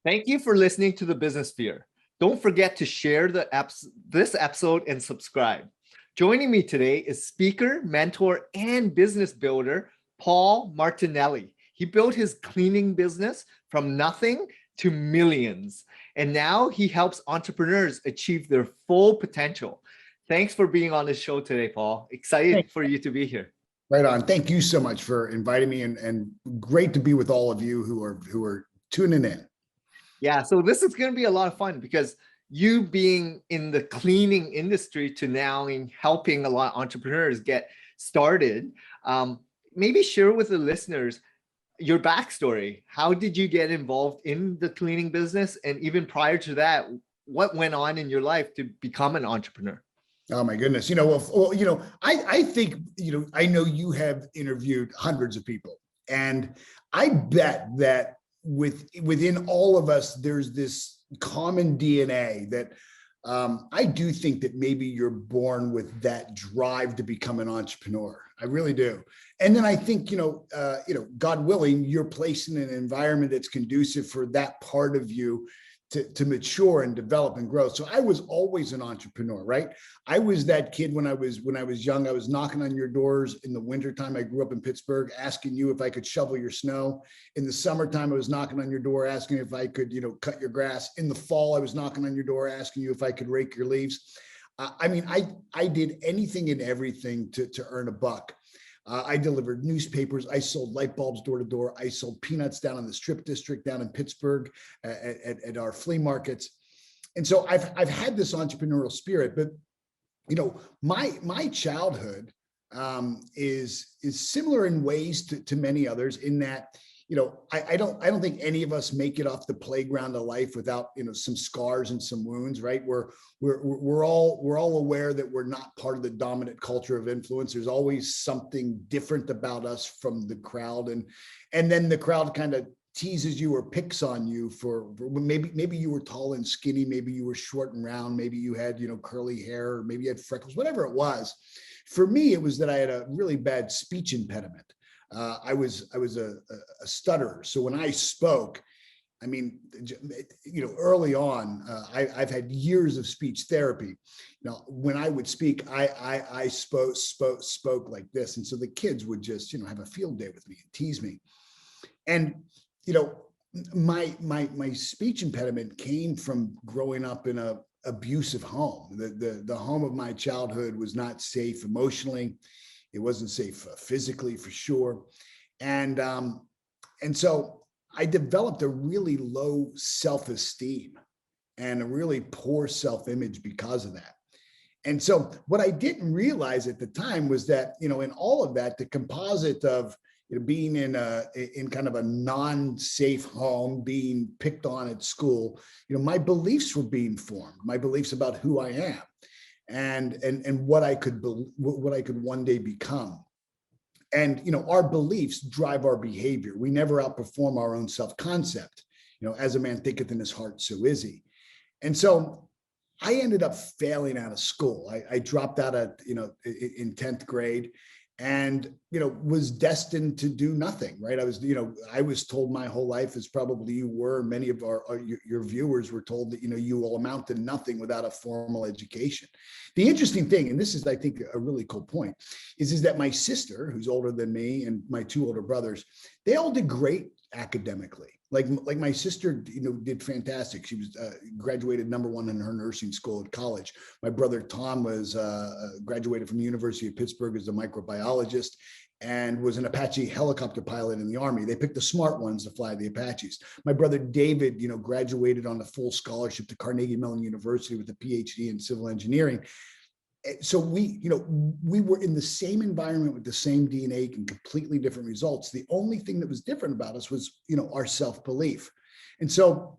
Thank you for listening to the Business Sphere. Don't forget to share this episode and subscribe. Joining me today is speaker, mentor, and business builder, Paul Martinelli. He built his cleaning business from nothing to millions, and now he helps entrepreneurs achieve their full potential. Thanks for being on the show today, Paul. Excited for you to be here. Right on. Thank you so much for inviting me, and great to be with all of you who are tuning in. Yeah, so this is going to be a lot of fun because you being in the cleaning industry to now in helping a lot of entrepreneurs get started. Maybe share with the listeners your backstory. How did you get involved in the cleaning business? And even prior to that, what went on in your life to become an entrepreneur? Oh my goodness. I think, I know you have interviewed hundreds of people, and I bet that within all of us, there's this common DNA that I do think that maybe you're born with that drive to become an entrepreneur. I really do. And then I think, God willing, you're placed in an environment that's conducive for that part of you to mature and develop and grow. So I was always an entrepreneur, right? I was that kid when I was young. I was knocking on your doors in the wintertime. I grew up in Pittsburgh, asking you if I could shovel your snow. In the summertime, I was knocking on your door, asking if I could, cut your grass. In the fall, I was knocking on your door, asking you if I could rake your leaves. I did anything and everything to earn a buck. I delivered newspapers. I sold light bulbs door to door. I sold peanuts down in the Strip District down in Pittsburgh at our flea markets. And so I've had this entrepreneurial spirit, but my childhood is similar in ways to many others in that, I don't think any of us make it off the playground of life without, some scars and some wounds, right? We're all aware that we're not part of the dominant culture of influence. There's always something different about us from the crowd. And then the crowd kind of teases you or picks on you for maybe you were tall and skinny, maybe you were short and round, maybe you had, curly hair, or maybe you had freckles, whatever it was. For me, it was that I had a really bad speech impediment. I was a stutterer. So when I spoke, early on, I've had years of speech therapy. When I would speak, I spoke like this. And so the kids would just, have a field day with me and tease me. And, my speech impediment came from growing up in a abusive home. The home of my childhood was not safe emotionally. It wasn't safe physically, for sure. And so I developed a really low self-esteem and a really poor self-image because of that. And so what I didn't realize at the time was that, in all of that, the composite of being in kind of a non-safe home, being picked on at school, my beliefs were being formed, my beliefs about who I am. And what I could one day become. And, our beliefs drive our behavior. We never outperform our own self-concept. As a man thinketh in his heart, so is he. And so I ended up failing out of school. I dropped out in 10th grade and, was destined to do nothing, right? I was told my whole life, as probably you were, many of your viewers were told that, you will amount to nothing without a formal education. The interesting thing, and this is, I think, a really cool point, is that my sister, who's older than me, and my two older brothers, they all did great academically. Like my sister, did fantastic. She was graduated #1 in her nursing school at college. My brother Tom was graduated from the University of Pittsburgh as a microbiologist and was an Apache helicopter pilot in the Army. They picked the smart ones to fly the Apaches. My brother David, graduated on a full scholarship to Carnegie Mellon University with a PhD in civil engineering. So we were in the same environment with the same DNA and completely different results. The only thing that was different about us was, our self-belief. And so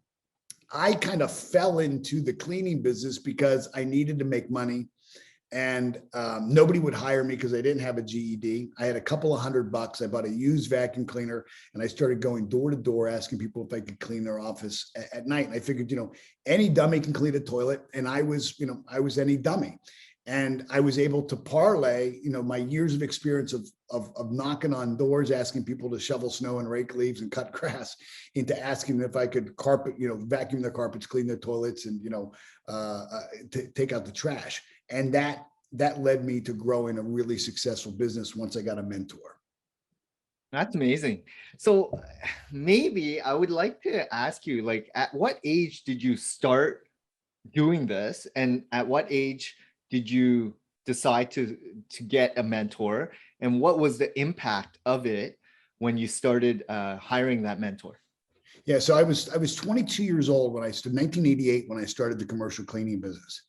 I kind of fell into the cleaning business because I needed to make money, and nobody would hire me because I didn't have a GED. I had a couple of $100. I bought a used vacuum cleaner, and I started going door to door asking people if I could clean their office at night. And I figured, any dummy can clean a toilet, and I was any dummy. And I was able to parlay, my years of experience of knocking on doors, asking people to shovel snow and rake leaves and cut grass, into asking if I could vacuum their carpets, clean their toilets, and take out the trash. And that led me to growing a really successful business once I got a mentor. That's amazing. So maybe I would like to ask you, like, at what age did you start doing this, and at what age did you decide to get a mentor, and what was the impact of it when you started hiring that mentor? Yeah, so I was 22 years old when I started, 1988, when I started the commercial cleaning business.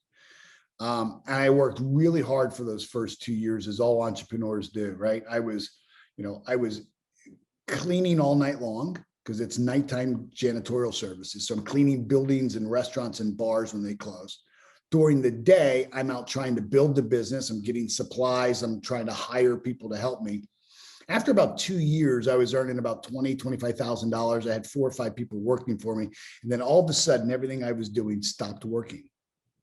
And I worked really hard for those first 2 years, as all entrepreneurs do, right? I was cleaning all night long, because it's nighttime janitorial services. So I'm cleaning buildings and restaurants and bars when they close. During the day, I'm out trying to build the business. I'm getting supplies. I'm trying to hire people to help me. After about 2 years, I was earning about $25,000. I had 4 or 5 people working for me. And then all of a sudden, everything I was doing stopped working.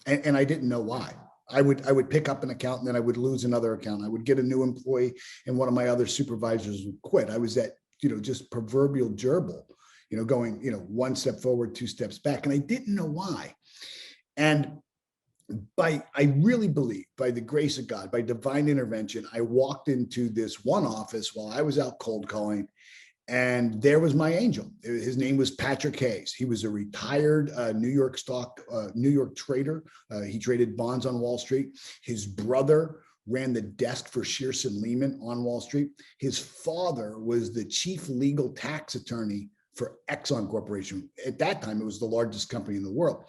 And I didn't know why. I would pick up an account, and then I would lose another account. I would get a new employee, and one of my other supervisors would quit. I was that, just proverbial gerbil, going, one step forward, 2 steps back. And I didn't know why. And I really believe, by the grace of God, by divine intervention, I walked into this one office while I was out cold calling, and there was my angel. His name was Patrick Hayes. He was a retired New York trader. He traded bonds on Wall Street. His brother ran the desk for Shearson Lehman on Wall Street. His father was the chief legal tax attorney for Exxon Corporation. At that time, it was the largest company in the world.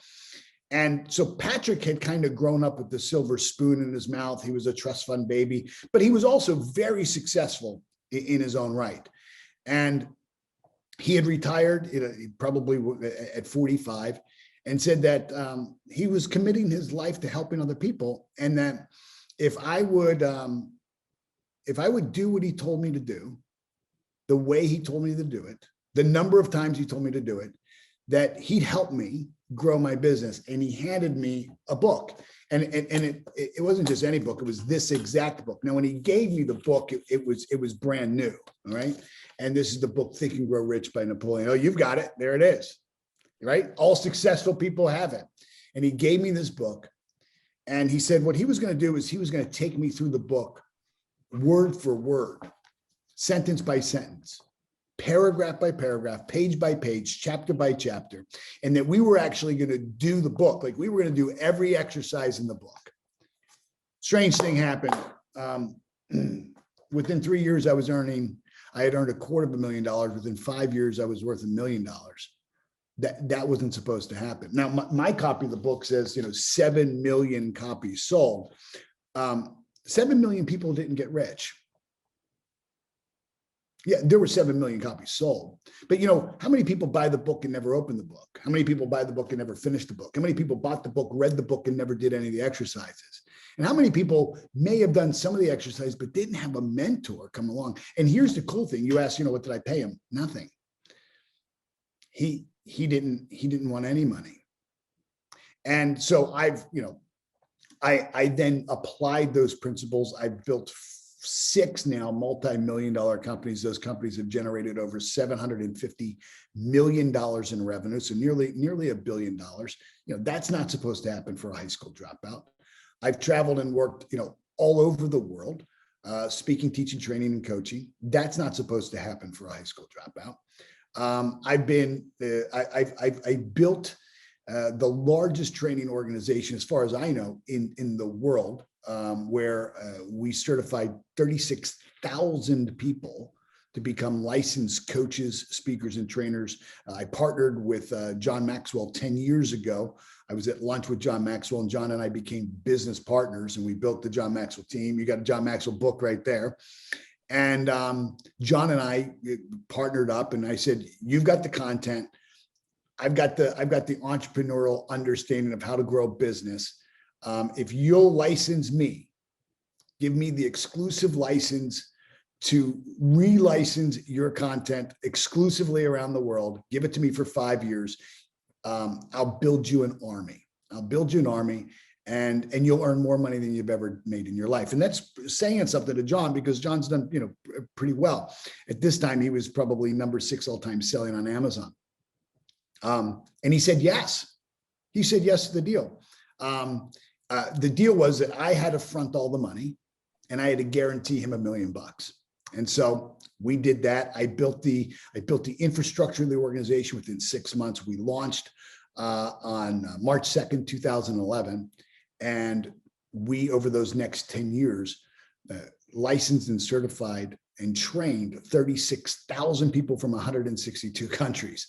And so Patrick had kind of grown up with the silver spoon in his mouth. He was a trust fund baby, but he was also very successful in his own right. And he had retired probably at 45, and said that he was committing his life to helping other people, and that if I would do what he told me to do, the way he told me to do it, the number of times he told me to do it, that he'd help me grow my business. And he handed me a book, and it wasn't just any book. It was this exact book. Now, when he gave me the book, it was brand new. All right. And this is the book, Think and Grow Rich by Napoleon. Oh, you've got it. There it is. Right. All successful people have it. And he gave me this book, and he said what he was going to do is he was going to take me through the book word for word, sentence by sentence, paragraph by paragraph, page by page, chapter by chapter, and that we were actually going to do the book. Like, we were going to do every exercise in the book. Strange thing happened. Within 3 years, I had earned $250,000. Within 5 years, I was worth $1 million. That wasn't supposed to happen. Now, my copy of the book says, 7 million copies sold. 7 million people didn't get rich. Yeah, there were 7 million copies sold. But how many people buy the book and never open the book? How many people buy the book and never finish the book? How many people bought the book, read the book, and never did any of the exercises? And how many people may have done some of the exercise, but didn't have a mentor come along? And here's the cool thing. You ask, what did I pay him? Nothing. He didn't want any money. And so I then applied those principles. I built 6 now multi-million-dollar companies. Those companies have generated over $750 million in revenue. So nearly $1 billion. That's not supposed to happen for a high school dropout. I've traveled and worked, all over the world, speaking, teaching, training, and coaching. That's not supposed to happen for a high school dropout. I built the largest training organization, as far as I know, in the world, where we certified 36,000 people to become licensed coaches, speakers, and trainers. I partnered with John Maxwell 10 years ago. I was at lunch with John Maxwell, and John and I became business partners, and we built the John Maxwell team. You got a John Maxwell book right there. And John and I partnered up, and I said, "You've got the content. I've got the entrepreneurial understanding of how to grow a business. If you'll license me, give me the exclusive license to relicense your content exclusively around the world. Give it to me for 5 years. I'll build you an army. and you'll earn more money than you've ever made in your life. And that's saying something to John, because John's done, pretty well. At this time, he was probably number 6 all-time selling on Amazon. And he said yes. He said yes to the deal. The deal was that I had to front all the money, and I had to guarantee him $1 million. And so we did that. I built the infrastructure of the organization within 6 months. We launched on March 2nd, 2011. And we, over those next 10 years, licensed and certified and trained 36,000 people from 162 countries.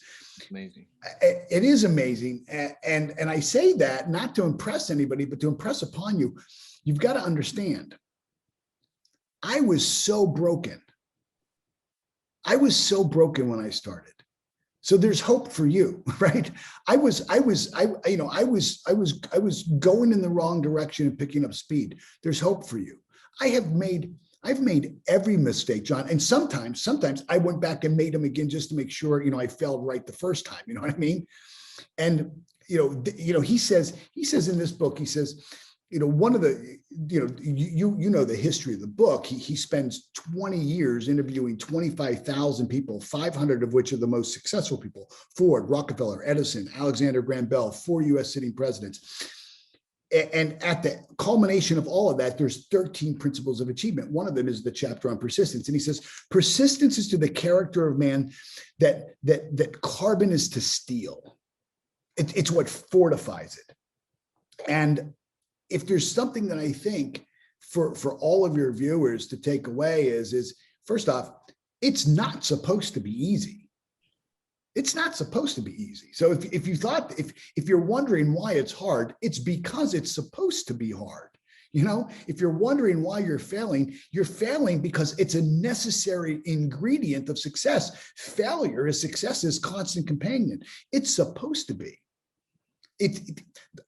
Amazing. It is amazing. And I say that not to impress anybody, but to impress upon you. You've got to understand, I was so broken. I was so broken when I started. So there's hope for you, right? I was going in the wrong direction and picking up speed. There's hope for you. I've made every mistake, John. And sometimes I went back and made them again just to make sure, I failed right the first time. You know what I mean? And, he says in this book, he says, one of the, the history of the book, he spends 20 years interviewing 25,000 people, 500 of which are the most successful people: Ford, Rockefeller, Edison, Alexander Graham Bell, 4 US sitting presidents. And at the culmination of all of that, there's 13 principles of achievement. One of them is the chapter on persistence. And he says, persistence is to the character of man that carbon is to steel. It's what fortifies it. And if there's something that I think for all of your viewers to take away is first off, it's not supposed to be easy. It's not supposed to be easy. So if you're wondering why it's hard, it's because it's supposed to be hard. If you're wondering why you're failing because it's a necessary ingredient of success. Failure is success's constant companion. It's supposed to be.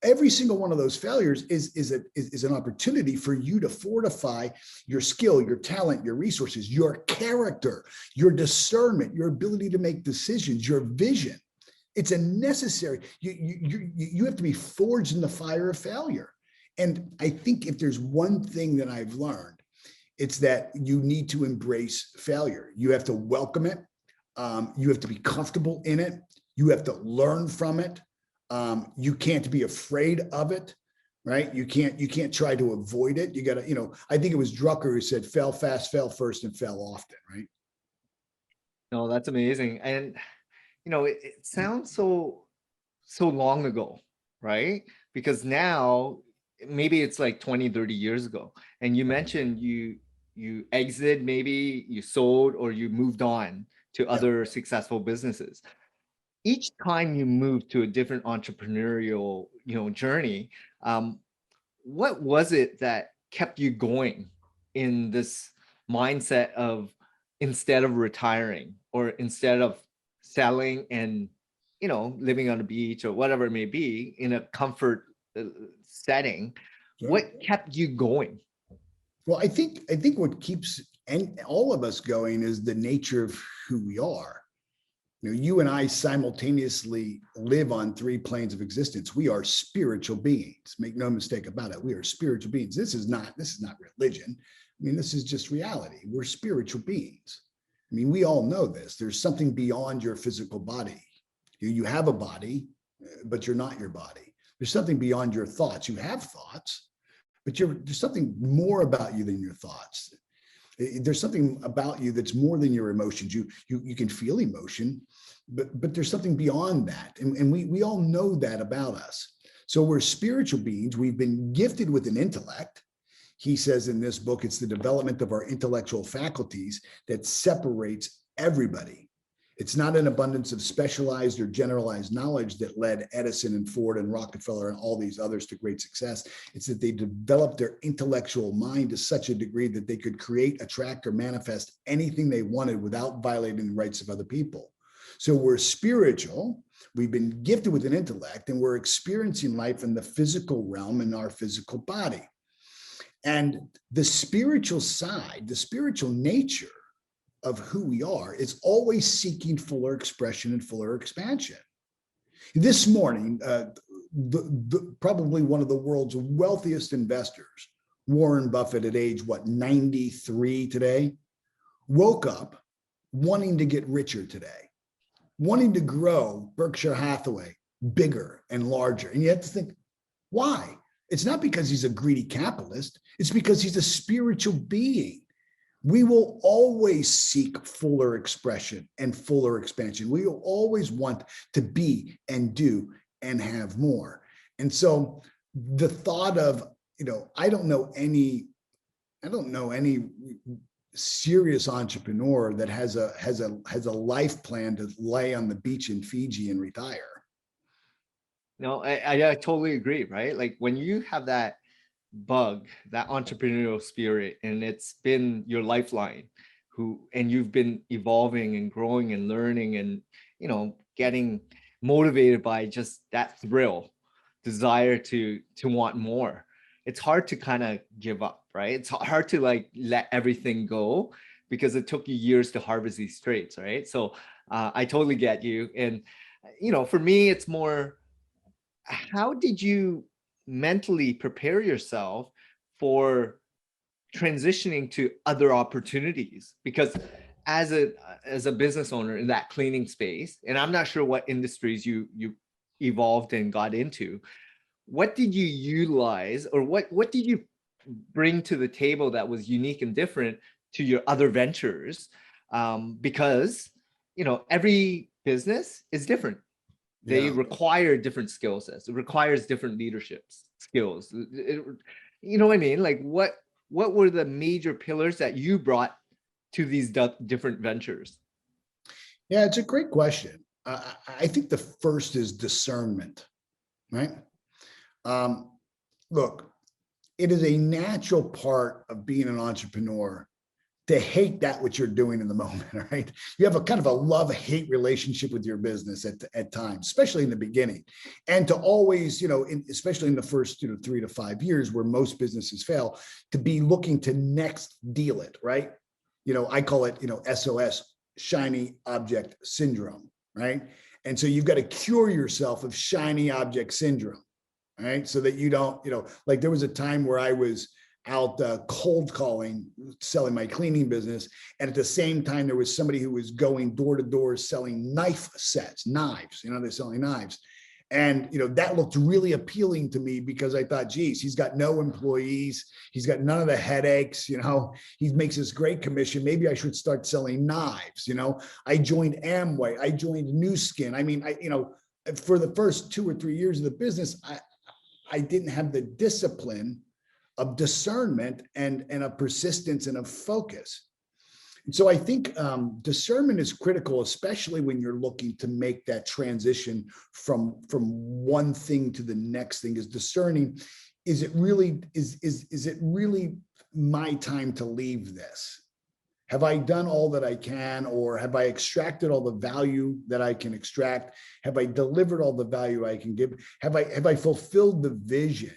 Every single one of those failures is an opportunity for you to fortify your skill, your talent, your resources, your character, your discernment, your ability to make decisions, your vision. It's a necessary. You have to be forged in the fire of failure. And I think if there's one thing that I've learned, it's that you need to embrace failure. You have to welcome it. You have to be comfortable in it. You have to learn from it. You can't be afraid of it, right? You can't try to avoid it. You got to, I think it was Drucker who said, fail fast, fail first, and fail often, right? No, that's amazing. And, it sounds so long ago, right? Because now maybe it's like 20, 30 years ago. And you mentioned you exited, maybe you sold, or you moved on to other successful businesses. Each time you move to a different entrepreneurial, journey, what was it that kept you going in this mindset of, instead of retiring or instead of selling and, living on the beach or whatever it may be in a comfort setting, Sure. What kept you going? Well, I think what keeps all of us going is the nature of who we are. You and I simultaneously live on 3 planes of existence. We are spiritual beings. Make no mistake about it. We are spiritual beings. This is not religion. This is just reality. We're spiritual beings. We all know this. There's something beyond your physical body. You have a body, but you're not your body. There's something beyond your thoughts. You have thoughts, but there's something more about you than your thoughts. There's something about you that's more than your emotions. You can feel emotion, but there's something beyond that. And we all know that about us. So we're spiritual beings. We've been gifted with an intellect. He says in this book, it's the development of our intellectual faculties that separates everybody. It's not an abundance of specialized or generalized knowledge that led Edison and Ford and Rockefeller and all these others to great success. It's that they developed their intellectual mind to such a degree that they could create, attract, or manifest anything they wanted without violating the rights of other people. So we're spiritual. We've been gifted with an intellect, and we're experiencing life in the physical realm in our physical body. And the spiritual side, the spiritual nature of who we are is always seeking fuller expression and fuller expansion. This morning, probably one of the world's wealthiest investors, Warren Buffett, at age, 93 today, woke up wanting to get richer today, wanting to grow Berkshire Hathaway bigger and larger. And you have to think, why? It's not because he's a greedy capitalist. It's because he's a spiritual being. We will always seek fuller expression and fuller expansion. We will always want to be and do and have more. And so the thought of, I don't know any serious entrepreneur that has a life plan to lay on the beach in Fiji and retire. No, I totally agree, right? Like when you have that bug, that entrepreneurial spirit, and it's been your lifeline, and you've been evolving and growing and learning and, getting motivated by just that thrill, desire to want more. It's hard to kind of give up, right? It's hard to like let everything go because it took you years to harvest these traits, right? So I totally get you. And, for me, it's more, how did you mentally prepare yourself for transitioning to other opportunities? Because as a business owner in that cleaning space, and I'm not sure what industries you evolved and got into, what did you utilize, or what did you bring to the table that was unique and different to your other ventures? Because every business is different. They require different skill sets. It requires different leadership skills. You know what I mean? Like what were the major pillars that you brought to these different ventures? Yeah, it's a great question. I think the first is discernment, right? Look, it is a natural part of being an entrepreneur to hate that which you're doing in the moment, right? You have a kind of a love-hate relationship with your business at times, especially in the beginning. And to always, especially in the first 3 to 5 years where most businesses fail, to be looking to next deal it, right? I call it, SOS, shiny object syndrome, right? And so you've got to cure yourself of shiny object syndrome, right? So that you don't, like there was a time where I was out cold calling, selling my cleaning business. And at the same time, there was somebody who was going door to door selling knives, they're selling knives. And, that looked really appealing to me because I thought, geez, he's got no employees. He's got none of the headaches. He makes this great commission. Maybe I should start selling knives. I joined Amway. I joined New Skin. I mean, for the first 2 or 3 years of the business, I didn't have the discipline of discernment and a persistence and a focus. And so I think discernment is critical, especially when you're looking to make that transition from one thing to the next thing. Is discerning, is it really my time to leave this? Have I done all that I can, or have I extracted all the value that I can extract? Have I delivered all the value I can give? Have I fulfilled the vision?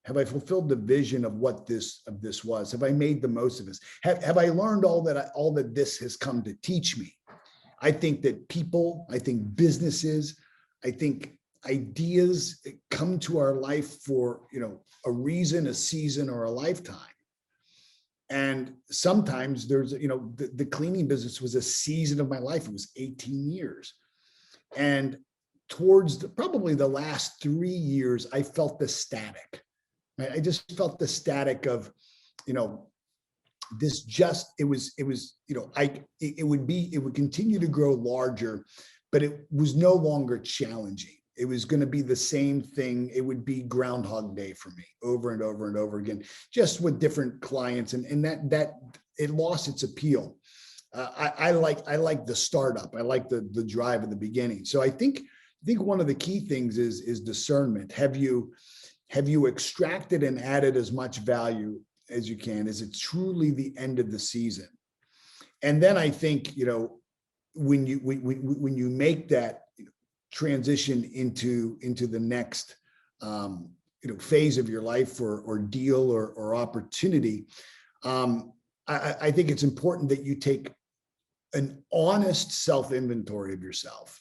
Have I fulfilled the vision of what this was? Have I made the most of this? Have I learned all that this has come to teach me? I think that people, I think businesses, I think ideas come to our life for a reason, a season, or a lifetime. And sometimes there's the cleaning business was a season of my life. It was 18 years, and towards probably the last 3 years, I felt the static. I just felt the static of, it would continue to grow larger, but it was no longer challenging. It was going to be the same thing. It would be Groundhog Day for me over and over and over again, just with different clients. And that it lost its appeal. I like the startup. I like the drive at the beginning. So I think one of the key things is discernment. Have you extracted and added as much value as you can? Is it truly the end of the season? And then I think, when you make that transition into the next, phase of your life or deal or opportunity, I think it's important that you take an honest self-inventory of yourself,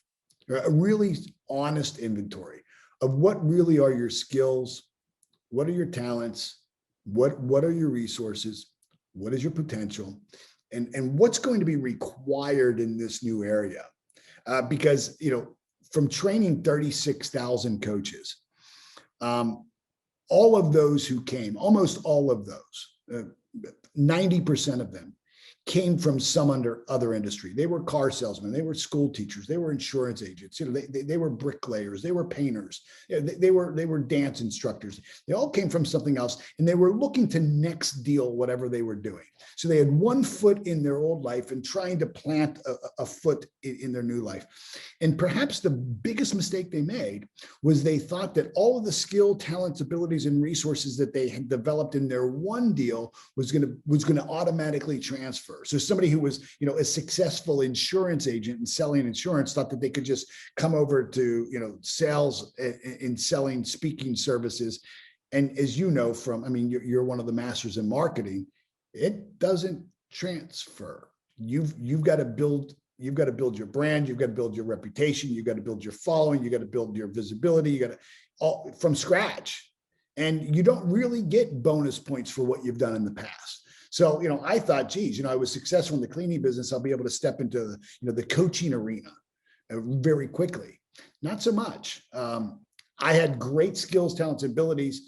a really honest inventory. of what really are your skills, what are your talents, what are your resources, what is your potential, and what's going to be required in this new area. Because, from training 36,000 coaches, all of those who came, almost all of those, 90% of them came from some other industry. They were car salesmen, they were school teachers, they were insurance agents, they were bricklayers, they were painters, they were dance instructors. They all came from something else, and they were looking to next deal whatever they were doing. So they had one foot in their old life and trying to plant a foot in their new life. And perhaps the biggest mistake they made was they thought that all of the skill, talents, abilities, and resources that they had developed in their one deal was going to automatically transfer. So somebody who was, a successful insurance agent and selling insurance thought that they could just come over to, sales in selling speaking services. And as you know you're one of the masters in marketing, it doesn't transfer. You've got to build your brand, you've got to build your reputation, you've got to build your following, you got to build your visibility, you got to all from scratch. And you don't really get bonus points for what you've done in the past. So, I thought, geez, I was successful in the cleaning business. I'll be able to step into the coaching arena very quickly. Not so much. I had great skills, talents, and abilities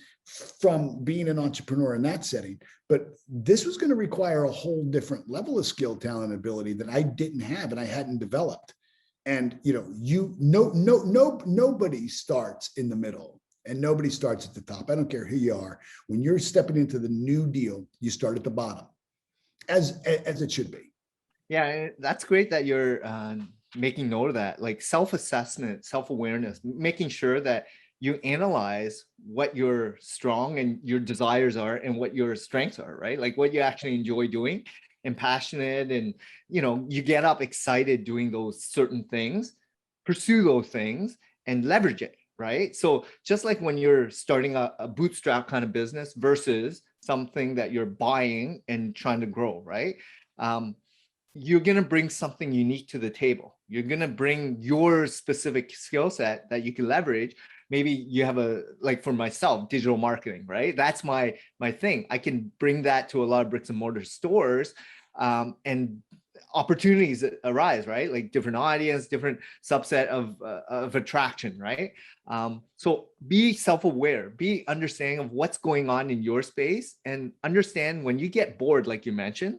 from being an entrepreneur in that setting, but this was going to require a whole different level of skill, talent, and ability that I didn't have and I hadn't developed. And nobody starts in the middle. And nobody starts at the top. I don't care who you are. When you're stepping into the new deal, you start at the bottom, as it should be. Yeah, that's great that you're making note of that, like self-assessment, self-awareness, making sure that you analyze what your strong and your desires are and what your strengths are, right? Like what you actually enjoy doing and passionate, and you get up excited doing those certain things, pursue those things and leverage it. Right. So just like when you're starting a bootstrap kind of business versus something that you're buying and trying to grow, right? You're going to bring something unique to the table. You're going to bring your specific skill set that you can leverage. Maybe you have like for myself, digital marketing, right? That's my thing. I can bring that to a lot of bricks and mortar stores, and opportunities arise, right? Like different audience, different subset of attraction, right? So be self-aware, be understanding of what's going on in your space, and understand when you get bored, like you mentioned,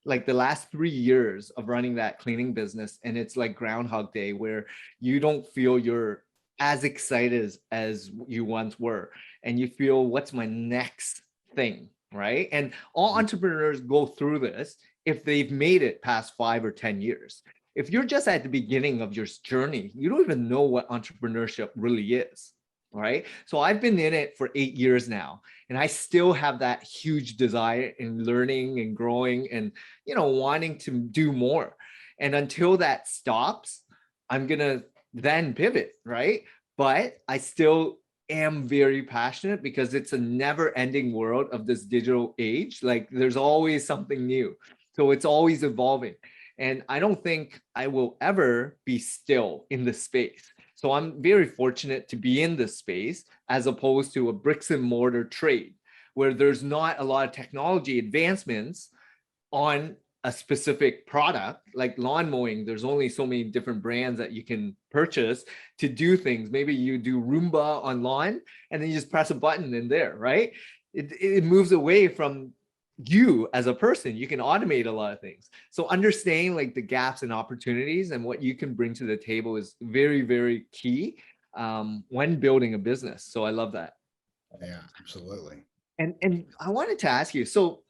like the last 3 years of running that cleaning business, and it's like Groundhog Day where you don't feel you're as excited as you once were, and you feel, what's my next thing, right? And all entrepreneurs go through this if they've made it past 5 or 10 years. If you're just at the beginning of your journey, you don't even know what entrepreneurship really is, right? So I've been in it for 8 years now, and I still have that huge desire in learning and growing and, wanting to do more. And until that stops, I'm going to then pivot, right? But I still am very passionate because it's a never ending world of this digital age. Like there's always something new. So it's always evolving. And I don't think I will ever be still in this space. So I'm very fortunate to be in this space as opposed to a bricks and mortar trade where there's not a lot of technology advancements on a specific product. Like lawn mowing, there's only so many different brands that you can purchase to do things. Maybe you do Roomba on lawn and then you just press a button in there, right? It moves away from you as a person. You can automate a lot of things. So understanding like the gaps and opportunities and what you can bring to the table is very, very key when building a business. So I love that. Yeah, absolutely. And I wanted to ask you, so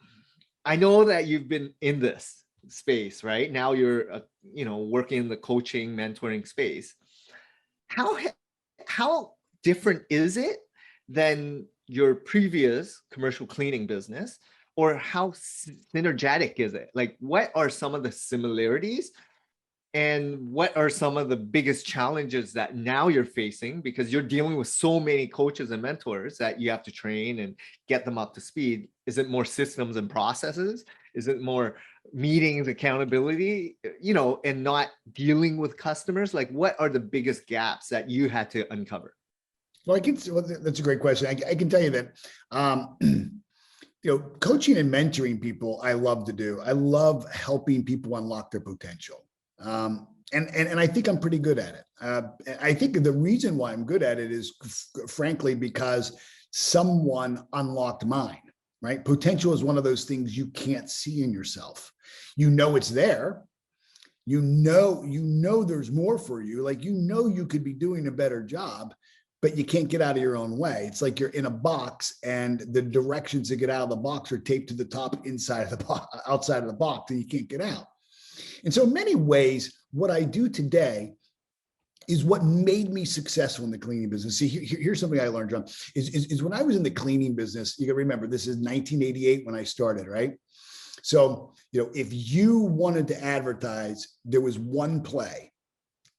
I know that you've been in this space, right? Now you're, working in the coaching, mentoring space. How different is it than your previous commercial cleaning business? Or how synergetic is it? Like, what are some of the similarities and what are some of the biggest challenges that now you're facing, because you're dealing with so many coaches and mentors that you have to train and get them up to speed? Is it more systems and processes? Is it more meetings, accountability, and not dealing with customers? Like, what are the biggest gaps that you had to uncover? Well, that's a great question. I can tell you that, coaching and mentoring people, I love to do. I love helping people unlock their potential. And I think I'm pretty good at it. I think the reason why I'm good at it is frankly, because someone unlocked mine, right? Potential is one of those things you can't see in yourself. You know, it's there. You know, there's more for you. Like, you could be doing a better job, but you can't get out of your own way. It's like you're in a box and the directions to get out of the box are taped to the top inside of the box, outside of the box, and you can't get out. And so in many ways, what I do today is what made me successful in the cleaning business. See, here's something I learned, John, is when I was in the cleaning business, you got to remember, this is 1988 when I started, right? So, if you wanted to advertise, there was one play,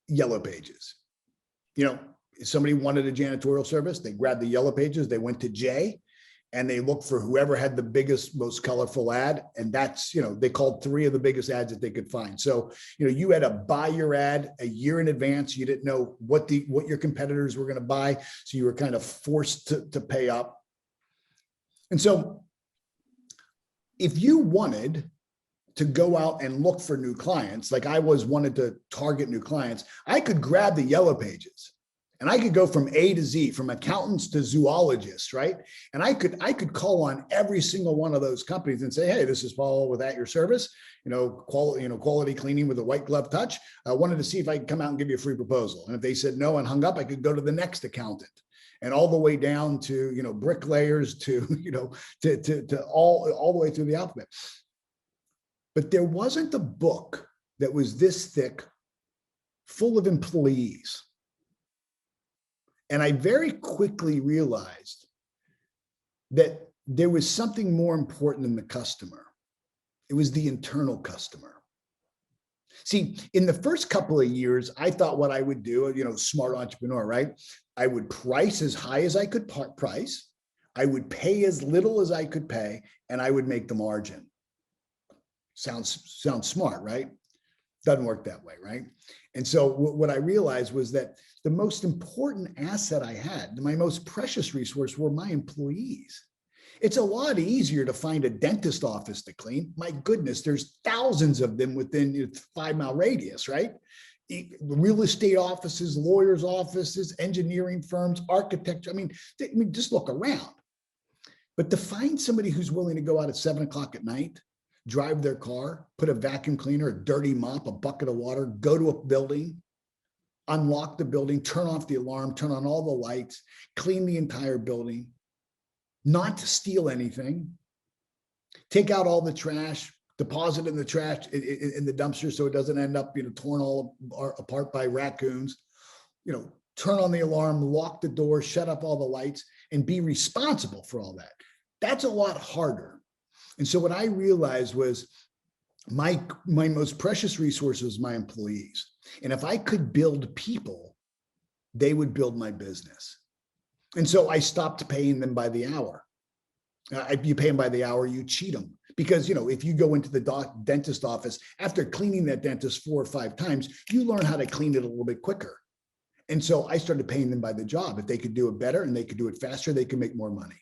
Yellow Pages. If somebody wanted a janitorial service, they grabbed the Yellow Pages, they went to J, and they looked for whoever had the biggest, most colorful ad. And that's, they called 3 of the biggest ads that they could find. So, you had to buy your ad a year in advance. You didn't know what your competitors were going to buy. So you were kind of forced to pay up. And so if you wanted to go out and look for new clients, like I wanted to target new clients, I could grab the Yellow Pages and I could go from A to Z, from accountants to zoologists, right? And I could call on every single one of those companies and say, hey, this is Paul with At Your Service, quality cleaning with a white glove touch. I wanted to see if I could come out and give you a free proposal. And if they said no and hung up, I could go to the next accountant. And all the way down to, bricklayers to, to all the way through the alphabet. But there wasn't a book that was this thick, full of employees. And I very quickly realized that there was something more important than the customer. It was the internal customer. See, in the first couple of years, I thought what I would do, smart entrepreneur, right? I would price as high as I could price. I would pay as little as I could pay, and I would make the margin. Sounds smart, right? Doesn't work that way, right? And so what I realized was that the most important asset I had, my most precious resource, were my employees. It's a lot easier to find a dentist office to clean. My goodness, there's thousands of them within a 5-mile radius, right? Real estate offices, lawyers' offices, engineering firms, architecture. I mean, just look around. But to find somebody who's willing to go out at 7 o'clock at night, drive their car, put a vacuum cleaner, a dirty mop, a bucket of water, go to a building, unlock the building, turn off the alarm, turn on all the lights, clean the entire building, not to steal anything, take out all the trash, deposit in the trash in the dumpster so it doesn't end up, torn all apart by raccoons, turn on the alarm, lock the door, shut up all the lights, and be responsible for all that. That's a lot harder. And so what I realized was my most precious resource was my employees. And if I could build people, they would build my business. And so I stopped paying them by the hour. You pay them by the hour, you cheat them. Because, if you go into the dentist office, after cleaning that dentist 4 or 5 times, you learn how to clean it a little bit quicker. And so I started paying them by the job. If they could do it better and they could do it faster, they could make more money.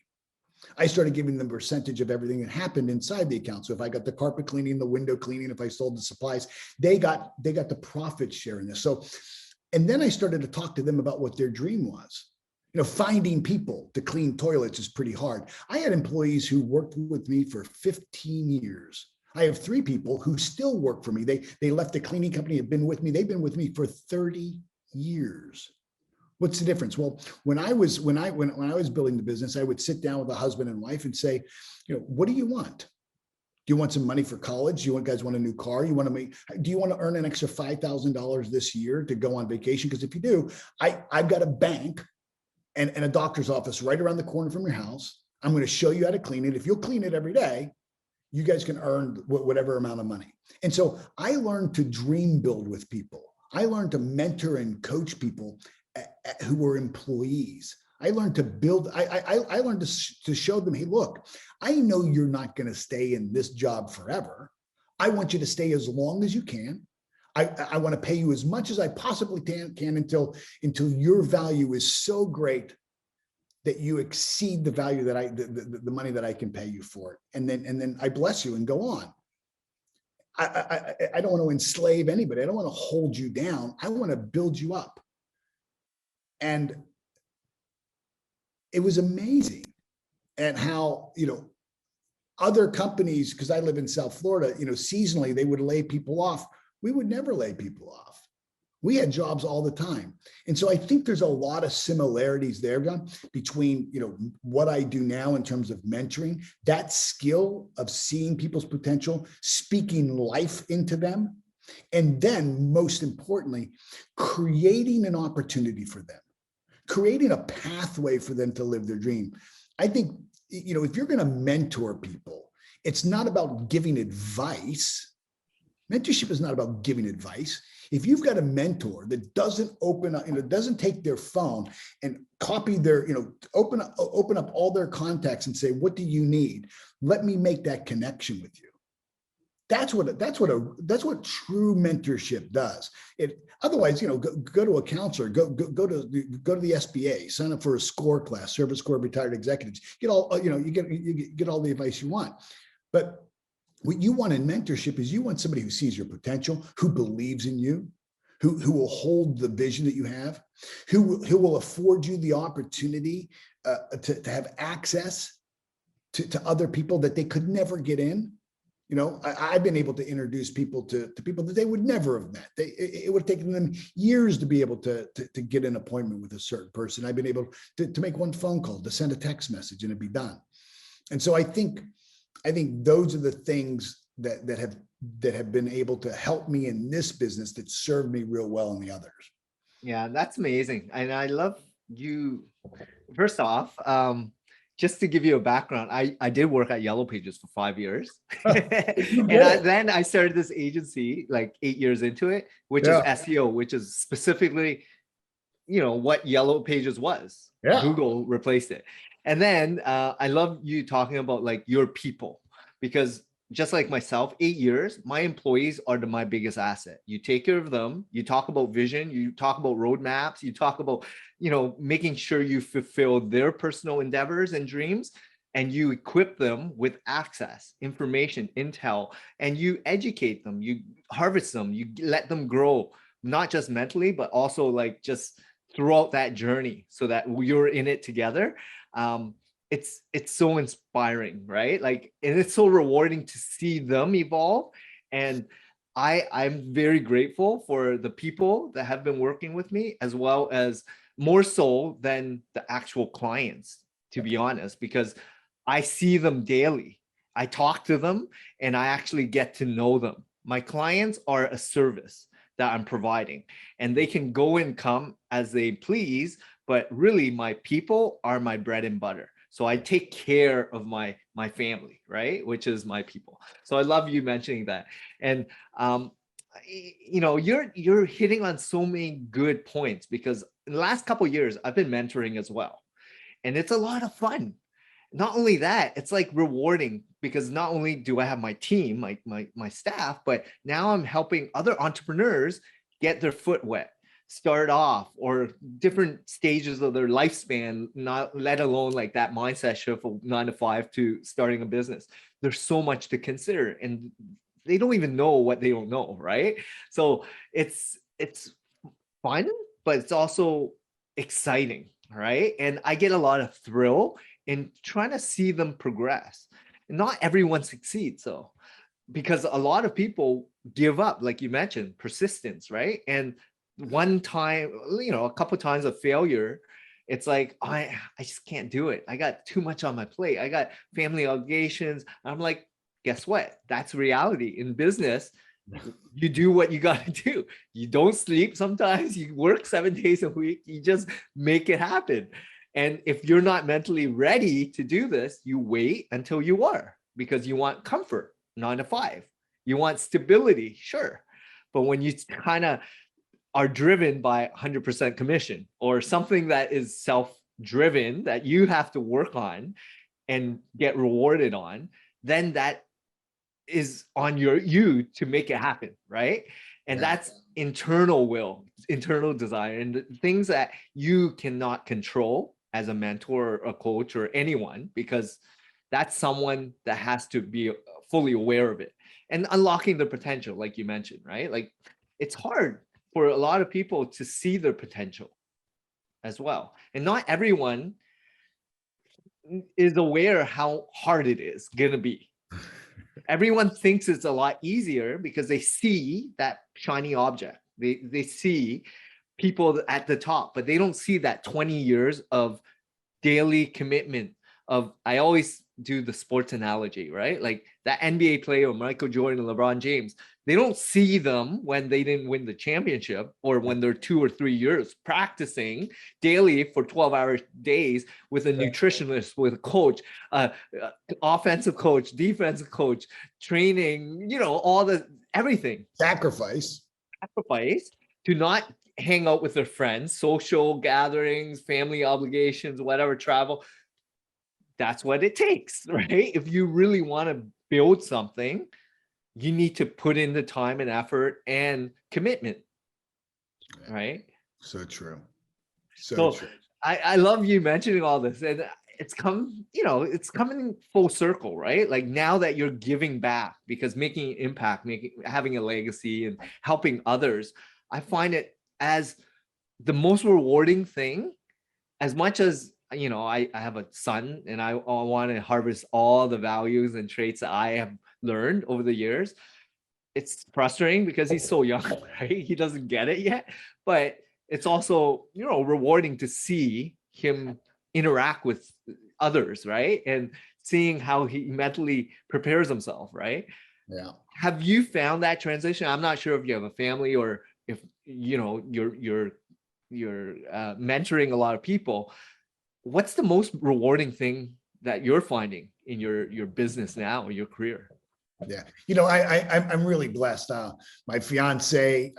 I started giving them a percentage of everything that happened inside the account. So if I got the carpet cleaning, the window cleaning, if I sold the supplies, they got the profit share in this. So, and then I started to talk to them about what their dream was. Finding people to clean toilets is pretty hard. I had employees who worked with me for 15 years. I have 3 people who still work for me. They left the cleaning company, have been with me. They've been with me for 30 years. What's the difference? Well, when I was building the business, I would sit down with a husband and wife and say, what do you want? Do you want some money for college? Do you guys want a new car? Do you want to earn an extra $5,000 this year to go on vacation? Because if you do, I've got a bank and a doctor's office right around the corner from your house. I'm going to show you how to clean it. If you'll clean it every day, you guys can earn whatever amount of money. And so I learned to dream build with people. I learned to mentor and coach people who were employees. I learned to build, I learned to show them, hey, look, I know you're not going to stay in this job forever. I want you to stay as long as you can. I want to pay you as much as I possibly can until your value is so great that you exceed the value that the money that I can pay you for it. And then I bless you and go on. I don't want to enslave anybody. I don't want to hold you down. I want to build you up. And it was amazing at how, other companies, because I live in South Florida, seasonally, they would lay people off. We would never lay people off. We had jobs all the time. And so I think there's a lot of similarities there, John, between, what I do now in terms of mentoring, that skill of seeing people's potential, speaking life into them, and then most importantly, creating an opportunity for them, creating a pathway for them to live their dream. I think, if you're going to mentor people, it's not about giving advice. Mentorship is not about giving advice. If you've got a mentor that doesn't open up, doesn't take their phone and copy their, open up all their contacts and say, what do you need? Let me make that connection with you. That's what true mentorship does. Otherwise, go to a counselor, go to the SBA, sign up for a SCORE class, Service Corps Retired Executives. Get all, you get all the advice you want. But what you want in mentorship is you want somebody who sees your potential, who believes in you, who will hold the vision that you have, who will afford you the opportunity to have access to other people that they could never get in. I've been able to introduce people to people that they would never have met. It would have taken them years to be able to get an appointment with a certain person. I've been able to make one phone call, to send a text message, and it'd be done. And so I think those are the things that have been able to help me in this business that served me real well in the others. Yeah, that's amazing. And I love you. First off, just to give you a background, I did work at Yellow Pages for 5 years. And then I started this agency like 8 years into it, which is SEO, which is specifically, what Yellow Pages was. Yeah. Google replaced it. And then I love you talking about like your people, because just like myself, 8 years, my employees are my biggest asset. You take care of them. You talk about vision. You talk about roadmaps. You talk about, making sure you fulfill their personal endeavors and dreams, and you equip them with access, information, intel, and you educate them. You harvest them. You let them grow, not just mentally, but also like just throughout that journey, so that you're in it together. It's so inspiring, right? Like, and it's so rewarding to see them evolve. And I'm very grateful for the people that have been working with me, as well as more so than the actual clients, to be honest, because I see them daily. I talk to them and I actually get to know them. My clients are a service that I'm providing, and they can go and come as they please, but really my people are my bread and butter. So I take care of my family, right? Which is my people. So I love you mentioning that. And you're hitting on so many good points, because in the last couple of years, I've been mentoring as well. And it's a lot of fun. Not only that, it's like rewarding, because not only do I have my team, my staff, but now I'm helping other entrepreneurs get their foot wet, start off, or different stages of their lifespan, not let alone like that mindset shift from 9 to 5 to starting a business. There's so much to consider, and they don't even know what they don't know, right? So it's fun, but it's also exciting, right? And I get a lot of thrill in trying to see them progress. Not everyone succeeds, though, because a lot of people give up, like you mentioned, persistence, right? And one time, a couple of times of failure, it's like, I just can't do it. I got too much on my plate. I got family obligations. I'm like, guess what? That's reality in business. You do what you got to do. You don't sleep sometimes. You work 7 days a week. You just make it happen. And if you're not mentally ready to do this, you wait until you are, because you want comfort, 9 to 5. You want stability, sure. But when you kind of are driven by 100% commission, or something that is self-driven that you have to work on and get rewarded on, then that is on you to make it happen, right? And that's internal will, internal desire, and the things that you cannot control as a mentor or a coach or anyone, because that's someone that has to be fully aware of it and unlocking the potential, like you mentioned, right? Like it's hard for a lot of people to see their potential as well. And not everyone is aware how hard it is going to be. Everyone thinks it's a lot easier because they see that shiny object. They see people at the top, but they don't see that 20 years of daily commitment of, I always do the sports analogy, right? Like that NBA player, Michael Jordan, LeBron James, they don't see them when they didn't win the championship or when they're 2 or 3 years practicing daily for 12-hour days with a nutritionist, with a coach, offensive coach, defensive coach, training, all the everything. Sacrifice To not hang out with their friends, social gatherings, family obligations, whatever, travel. That's what it takes, right? If you really want to build something, you need to put in the time and effort and commitment, right? So true. So True. I love you mentioning all this, and it's coming full circle, right? Like now that you're giving back, because making an impact, having a legacy and helping others, I find it as the most rewarding thing. As much as I have a son and I want to harvest all the values and traits that I have learned over the years. It's frustrating because he's so young, right? He doesn't get it yet, but it's also, rewarding to see him interact with others, right? And seeing how he mentally prepares himself, right? Yeah. Have you found that transition? I'm not sure if you have a family or if, you're mentoring a lot of people. What's the most rewarding thing that you're finding in your business now or your career? Yeah. I'm really blessed. My fiance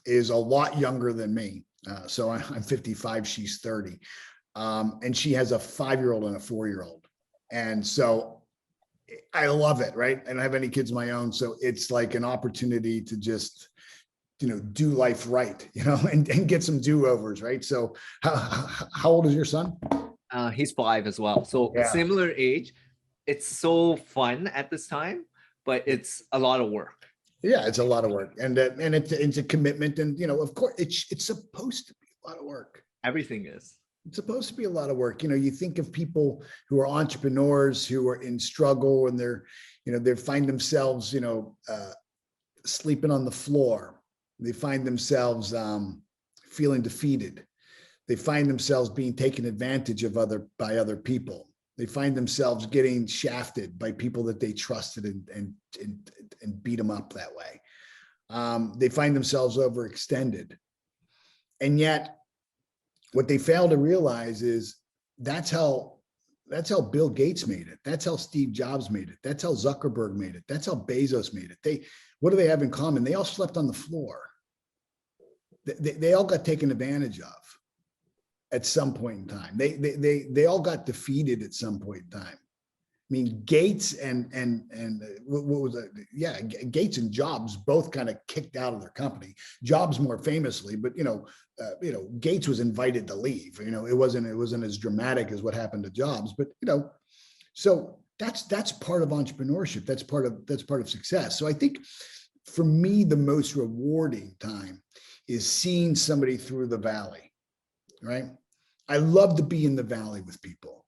is a lot younger than me. So I'm 55, she's 30. And she has a 5-year-old and a 4-year-old. And so I love it, right? I don't have any kids of my own. So it's like an opportunity to just, do life right, and get some do-overs, right? So how old is your son? He's 5 as well. So Yeah. similar age. It's so fun at this time, but it's a lot of work. Yeah, it's a lot of work, and it's a commitment, and of course, it's supposed to be a lot of work. Everything is. It's supposed to be a lot of work. You think of people who are entrepreneurs who are in struggle, and they find themselves, sleeping on the floor. They find themselves feeling defeated. They find themselves being taken advantage of by other people. They find themselves getting shafted by people that they trusted and beat them up that way. They find themselves overextended. And yet what they fail to realize is that's how Bill Gates made it. That's how Steve Jobs made it. That's how Zuckerberg made it. That's how Bezos made it. What do they have in common? They all slept on the floor. They all got taken advantage of at some point in time. They all got defeated at some point in time. I mean, Gates and what was it? Yeah, Gates and Jobs both kind of kicked out of their company. Jobs more famously, but Gates was invited to leave. It wasn't as dramatic as what happened to Jobs, but so that's part of entrepreneurship. That's part of success. So I think for me, the most rewarding time is seeing somebody through the valley, right? I love to be in the valley with people.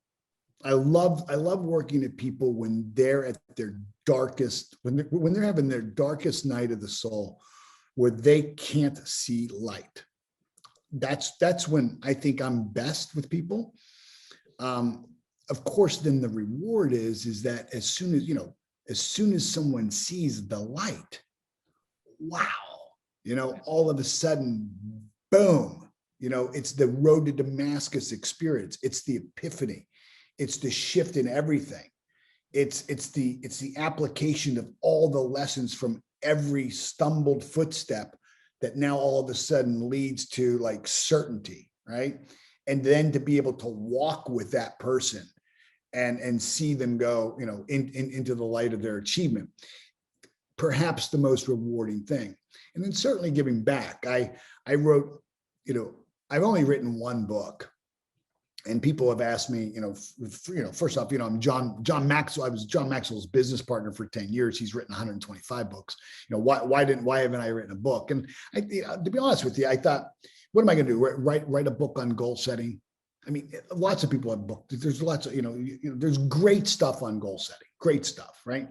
I love working at people when they're at their darkest, when they're having their darkest night of the soul, where they can't see light. That's when I think I'm best with people. Of course, then the reward is that as soon as someone sees the light, wow, all of a sudden, boom. It's the road to Damascus experience. It's the epiphany. It's the shift in everything. It's the application of all the lessons from every stumbled footstep that now all of a sudden leads to like certainty, right? And then to be able to walk with that person and see them go, into the light of their achievement. Perhaps the most rewarding thing. And then certainly giving back. I wrote, I've only written one book, And people have asked me, first off, I'm John Maxwell. I was John Maxwell's business partner for 10 years. He's written 125 books. Why haven't I written a book? And to be honest with you, I thought, what am I going to do? Write a book on goal setting? I mean, lots of people have books. There's lots of, there's great stuff on goal setting, great stuff, right?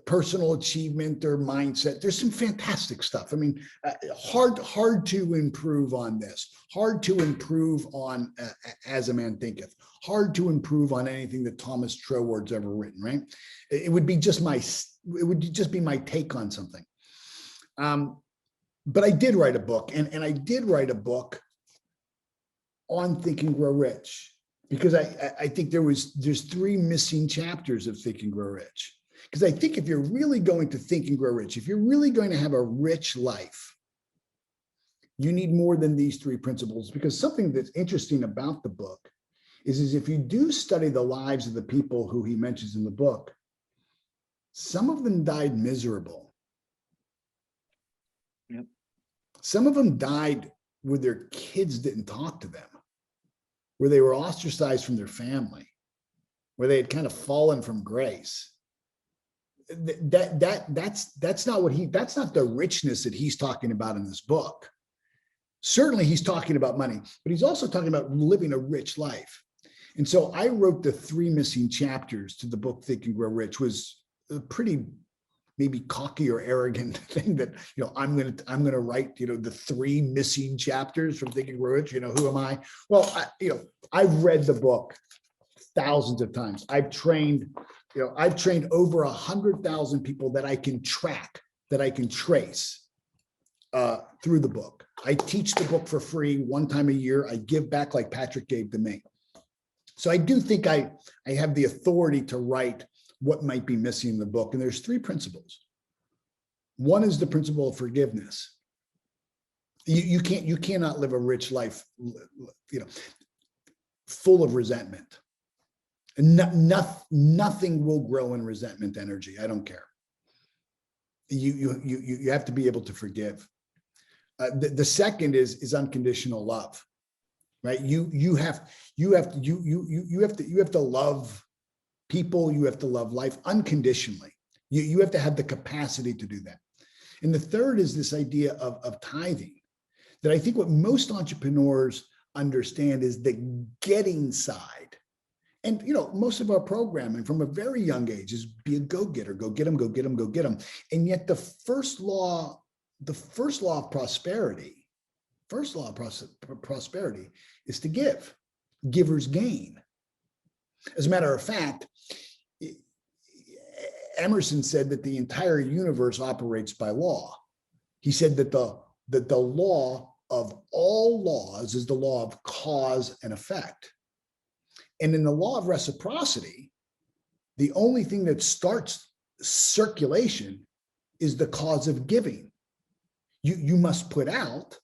Personal achievement or mindset. There's some fantastic stuff. I mean, hard to improve on this, hard to improve on As a Man Thinketh, hard to improve on anything that Thomas Troward's ever written, right? It would just be my take on something. But I did write a book, and I did write a book on Think and Grow Rich, because I think there's 3 missing chapters of Think and Grow Rich. Because I think if you're really going to think and grow rich, if you're really going to have a rich life, you need more than these 3 principles. Because something that's interesting about the book is if you do study the lives of the people who he mentions in the book, some of them died miserable. Yep. Some of them died where their kids didn't talk to them, where they were ostracized from their family, where they had kind of fallen from grace. That's not the richness that he's talking about in this book. Certainly he's talking about money, but he's also talking about living a rich life. And so I wrote the 3 missing chapters to the book Think and Grow Rich. Was a pretty maybe cocky or arrogant thing that, I'm going to write, the 3 missing chapters from Think and Grow Rich. Who am I? Well, I've read the book thousands of times. I've trained over 100,000 people that I can track, that I can trace through the book. I teach the book for free 1 time a year. I give back like Patrick gave to me. So I do think I have the authority to write what might be missing in the book. And there's 3 principles. One is the principle of forgiveness. You cannot live a rich life, full of resentment. Nothing will grow in resentment energy. I don't care. You have to be able to forgive. The second is unconditional love, right? You have to love people. You have to love life unconditionally. You have to have the capacity to do that. And the third is this idea of tithing, that I think what most entrepreneurs understand is the getting side. And, most of our programming from a very young age is be a go-getter, go get them, go get them, go get them. And yet the first law of prosperity is to give. Givers gain. As a matter of fact, Emerson said that the entire universe operates by law. He said that the law of all laws is the law of cause and effect. And in the law of reciprocity, the only thing that starts circulation is the cause of giving. You must put out.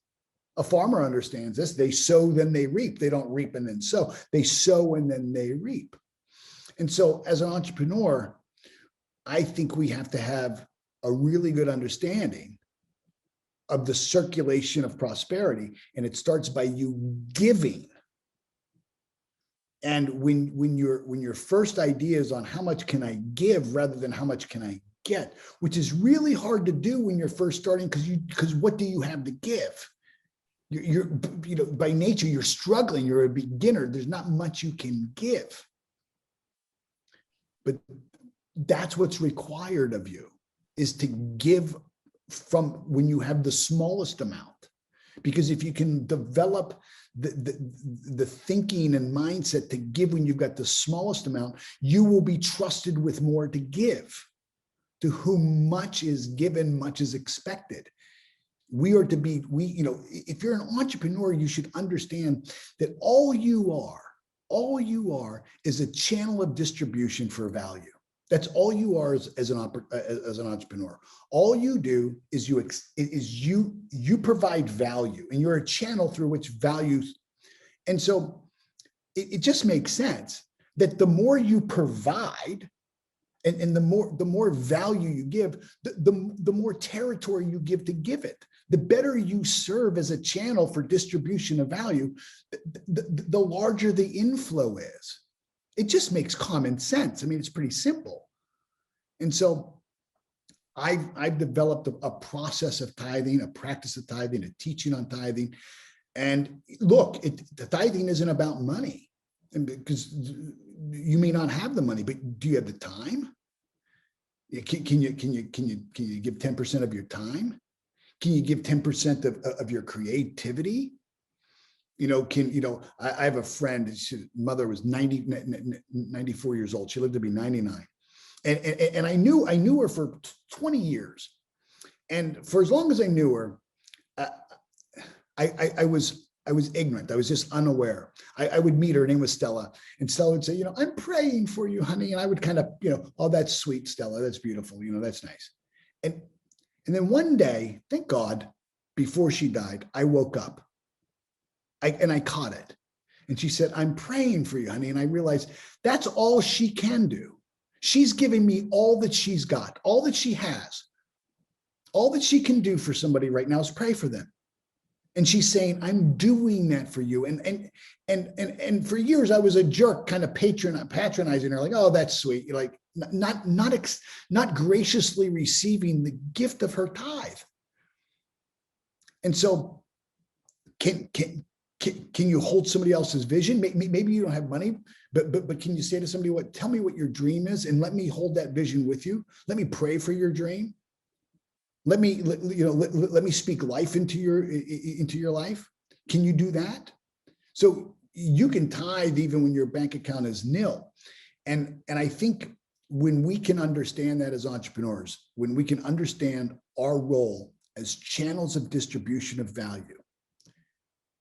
A farmer understands this. They sow, then they reap. They don't reap and then sow. They sow and then they reap. And so as an entrepreneur, I think we have to have a really good understanding of the circulation of prosperity. And it starts by you giving. And when your first idea is on how much can I give rather than how much can I get, which is really hard to do when you're first starting, because what do you have to give? You're by nature, you're struggling, you're a beginner. There's not much you can give. But that's what's required of you, is to give from when you have the smallest amount. Because if you can develop the thinking and mindset to give when you've got the smallest amount, you will be trusted with more to give. To whom much is given, much is expected. If you're an entrepreneur, you should understand that all you are is a channel of distribution for value. That's all you are as an entrepreneur. All you do is you provide value, and you're a channel through which value. And so it just makes sense that the more you provide, and the more value you give, the more territory you give to give it. the better you serve as a channel for distribution of value, the larger the inflow is. It just makes common sense. I mean, it's pretty simple. And so I've developed a process of tithing, a practice of tithing, a teaching on tithing. And look, the tithing isn't about money, and because you may not have the money, but do you have the time? Can you give 10% of your time? Can you give 10% of your creativity? I have a friend, his mother was 94 years old. She lived to be 99. And I knew her for 20 years. And for as long as I knew her, I was ignorant. I was just unaware. I would meet her. Her name was Stella. And Stella would say, I'm praying for you, honey. And I would kind of, oh, that's sweet, Stella. That's beautiful. That's nice. And then one day, thank God, before she died, I woke up. I caught it. And she said, I'm praying for you, honey. And I realized that's all she can do. She's giving me all that she's got, all that she has. All that she can do for somebody right now is pray for them. And she's saying, I'm doing that for you. And for years I was a jerk, kind of patronizing her, like, oh, that's sweet. You're like, not graciously receiving the gift of her tithe. And so can you hold somebody else's vision? Maybe you don't have money, but can you say to somebody, tell me what your dream is, and let me hold that vision with you. Let me pray for your dream. Let me speak life into your life. Can you do that? So you can tithe even when your bank account is nil. And I think when we can understand that as entrepreneurs, when we can understand our role as channels of distribution of value,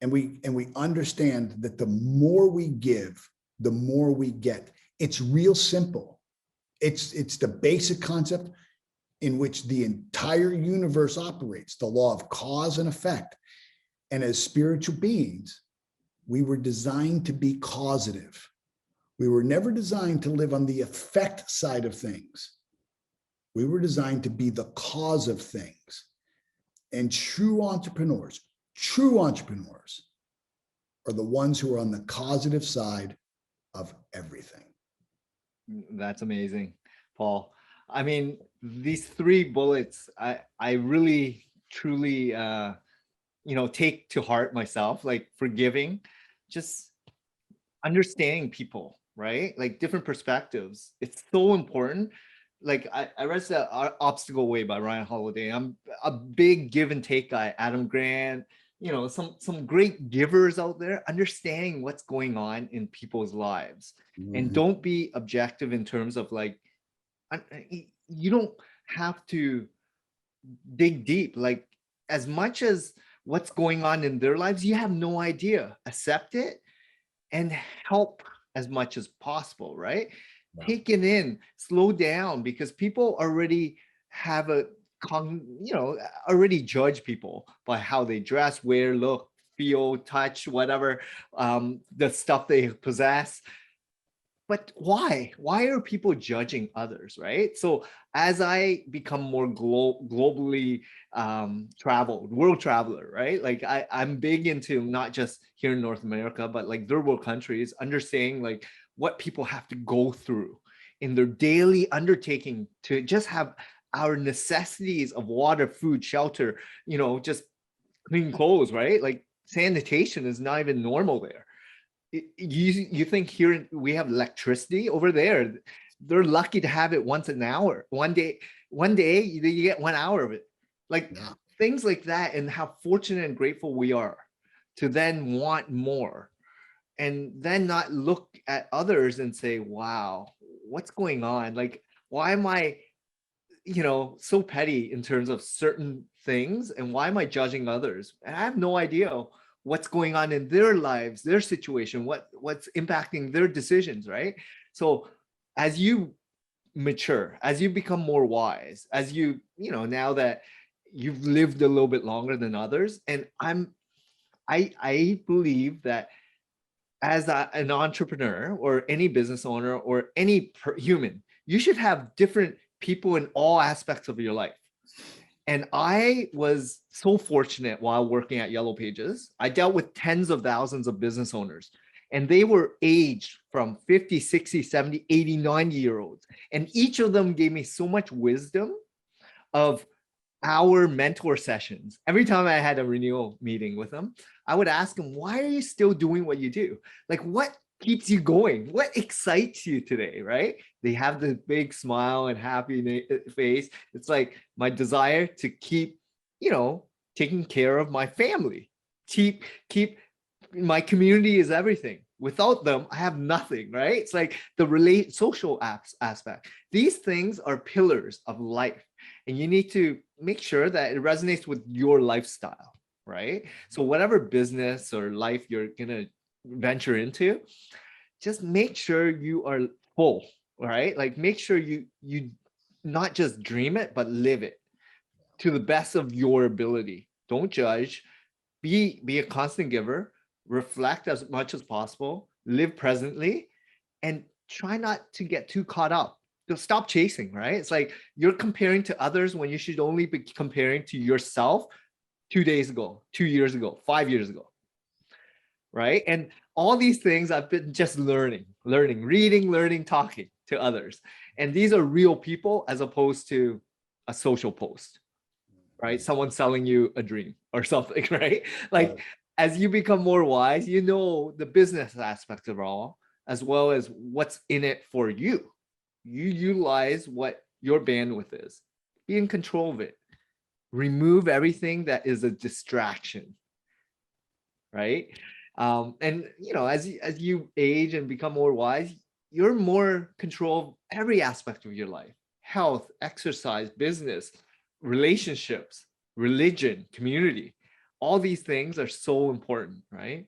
and we understand that the more we give, the more we get. It's real simple. It's the basic concept in which the entire universe operates, the law of cause and effect. And as spiritual beings, we were designed to be causative. We were never designed to live on the effect side of things. We were designed to be the cause of things. And true entrepreneurs are the ones who are on the causative side of everything. That's amazing, Paul. I mean, these 3 bullets, I really, truly, take to heart myself, like forgiving, just understanding people, right? Like different perspectives. It's so important. Like I read The Obstacle Way by Ryan Holiday. I'm a big give and take guy. Adam Grant, some great givers out there, understanding what's going on in people's lives. Mm-hmm. And don't be objective in terms of like, you don't have to dig deep. Like as much as what's going on in their lives, you have no idea. Accept it and help as much as possible, right? Wow. Take it in, slow down, because people already have already judge people by how they dress, wear, look, feel, touch, whatever, the stuff they possess. But why? Why are people judging others, right? So as I become more globally traveled, world traveler, right? Like I'm big into not just here in North America, but like third world countries, understanding like what people have to go through in their daily undertaking to just have our necessities of water, food, shelter, just clean clothes, right? Like sanitation is not even normal there. You think here we have electricity? Over there they're lucky to have it once an hour. One day you get 1 hour of it. Like things like that, and how fortunate and grateful we are to then want more, and then not look at others and say, wow, what's going on? Like, why am I so petty in terms of certain things, and why am I judging others? And I have no idea what's going on in their lives, their situation, what's impacting their decisions, right? So as you mature, as you become more wise, as you now that you've lived a little bit longer than others, and I believe that as an entrepreneur or any business owner or any human, you should have different people in all aspects of your life. And I was so fortunate while working at Yellow Pages. I dealt with tens of thousands of business owners, and they were aged from 50, 60, 70, 80, 90-year-olds. And each of them gave me so much wisdom of our mentor sessions. Every time I had a renewal meeting with them, I would ask them, why are you still doing what you do? Like, what keeps you going? What excites you today, right? They have the big smile and happy face. It's like my desire to keep, taking care of my family. Keep my community is everything. Without them, I have nothing, right? It's like the social aspect. These things are pillars of life, and you need to make sure that it resonates with your lifestyle, right? So whatever business or life you're gonna venture into, just make sure you are full, right? Like make sure you not just dream it, but live it to the best of your ability. Don't judge. Be a constant giver. Reflect as much as possible. Live presently, and try not to get too caught up. Stop chasing, right? It's like you're comparing to others when you should only be comparing to yourself 2 days ago, 2 years ago, 5 years ago, right? And all these things I've been just learning, reading, learning, talking to others. And these are real people as opposed to a social post, right? Someone selling you a dream or something, right? Like as you become more wise, the business aspects of it all, as well as what's in it for you. You utilize what your bandwidth is. Be in control of it. Remove everything that is a distraction, right? And as you age and become more wise, you're more control of every aspect of your life: health, exercise, business, relationships, religion, community. All these things are so important, right?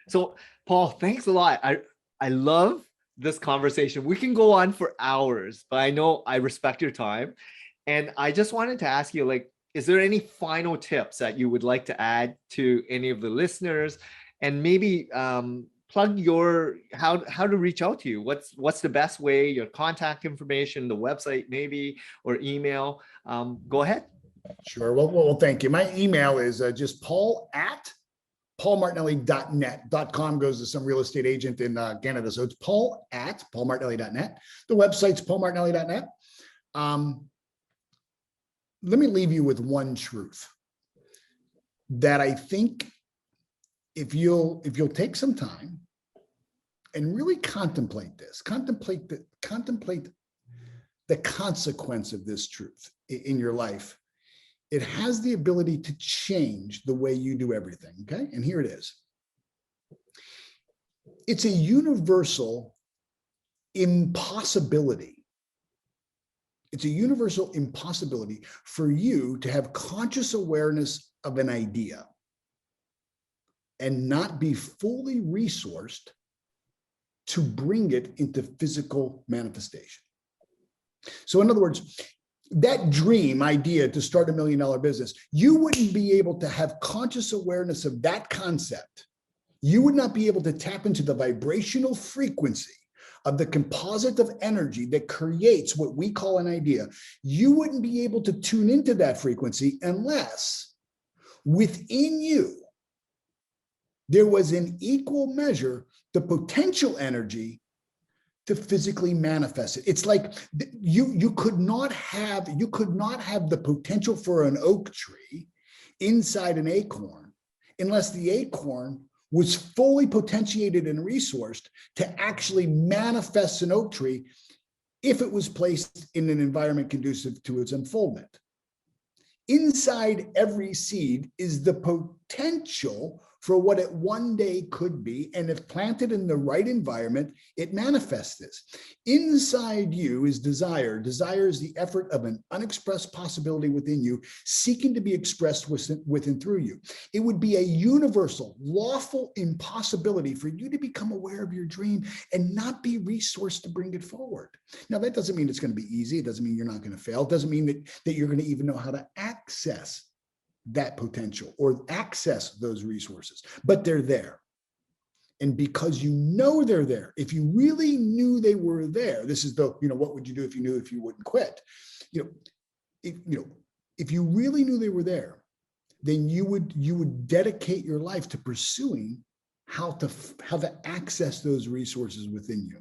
So Paul, thanks a lot. I love this conversation. We can go on for hours, but I know I respect your time. And I just wanted to ask you, like, is there any final tips that you would like to add to any of the listeners? And maybe plug your how to reach out to you. What's the best way? Your contact information, the website maybe, or email. Go ahead. Sure. Well, thank you. My email is just paul@paulmartinelli.net.com. Goes to some real estate agent in Canada. So it's paul@paulmartinelli.net. The website's paulmartinelli.net. Let me leave you with one truth that I think if you'll take some time and really contemplate the consequence of this truth in your life, it has the ability to change the way you do everything. Okay. And here it is. It's a universal impossibility. It's a universal impossibility for you to have conscious awareness of an idea and not be fully resourced to bring it into physical manifestation. So in other words, that dream idea to start $1 million business, you wouldn't be able to have conscious awareness of that concept. You would not be able to tap into the vibrational frequency of the composite of energy that creates what we call an idea. You wouldn't be able to tune into that frequency unless within you there was in equal measure the potential energy to physically manifest it. It's like you could not have the potential for an oak tree inside an acorn unless the acorn was fully potentiated and resourced to actually manifest an oak tree if it was placed in an environment conducive to its unfoldment. Inside every seed is the potential for what it one day could be, and if planted in the right environment, it manifests this. Inside you is desire. Desire is the effort of an unexpressed possibility within you, seeking to be expressed within through you. It would be a universal, lawful impossibility for you to become aware of your dream and not be resourced to bring it forward. Now, that doesn't mean it's going to be easy. It doesn't mean you're not going to fail. It doesn't mean that you're going to even know how to access that potential or access those resources, but they're there. And because you know they're there, if you really knew they were there, this is what would you do if you knew if you wouldn't quit? if you really knew they were there, then you would dedicate your life to pursuing how to access those resources within you.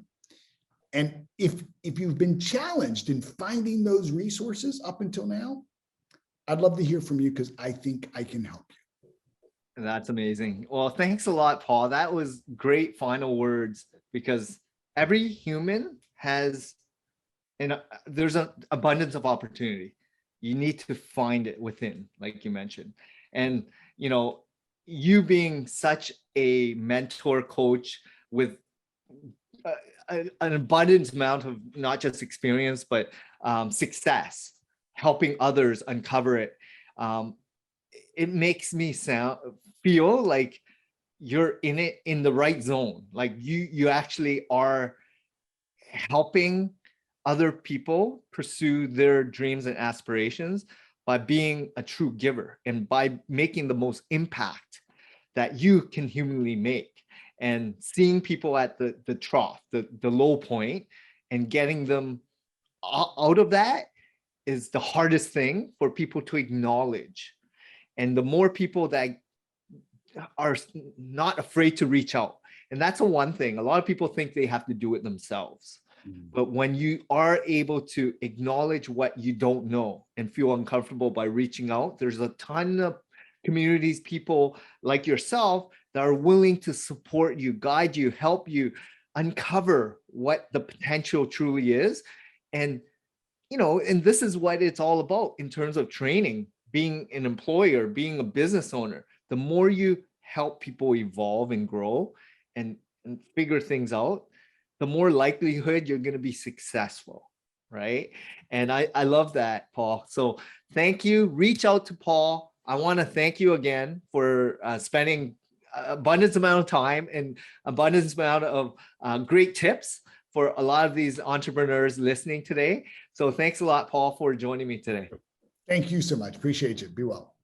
And if you've been challenged in finding those resources up until now, I'd love to hear from you, because I think I can help you. That's amazing. Well, thanks a lot, Paul. That was great final words, because every human has, there's an abundance of opportunity. You need to find it within, like you mentioned. And, you being such a mentor coach with an abundant amount of not just experience, but success, helping others uncover it. It makes me feel like you're in the right zone. Like you actually are helping other people pursue their dreams and aspirations by being a true giver and by making the most impact that you can humanly make, and seeing people at the trough, the low point, and getting them out of that is the hardest thing for people to acknowledge. And the more people that are not afraid to reach out, and that's the one thing, a lot of people think they have to do it themselves. But when you are able to acknowledge what you don't know and feel uncomfortable by reaching out, there's a ton of communities, people like yourself that are willing to support you, guide you, help you uncover what the potential truly is. And, and this is what it's all about in terms of training, being an employer, being a business owner. The more you help people evolve and grow and figure things out, the more likelihood you're going to be successful, right? And I love that, Paul. So thank you. Reach out to Paul. I want to thank you again for spending abundance amount of time and abundance amount of great tips for a lot of these entrepreneurs listening today. So thanks a lot, Paul, for joining me today. Thank you so much. Appreciate you. Be well.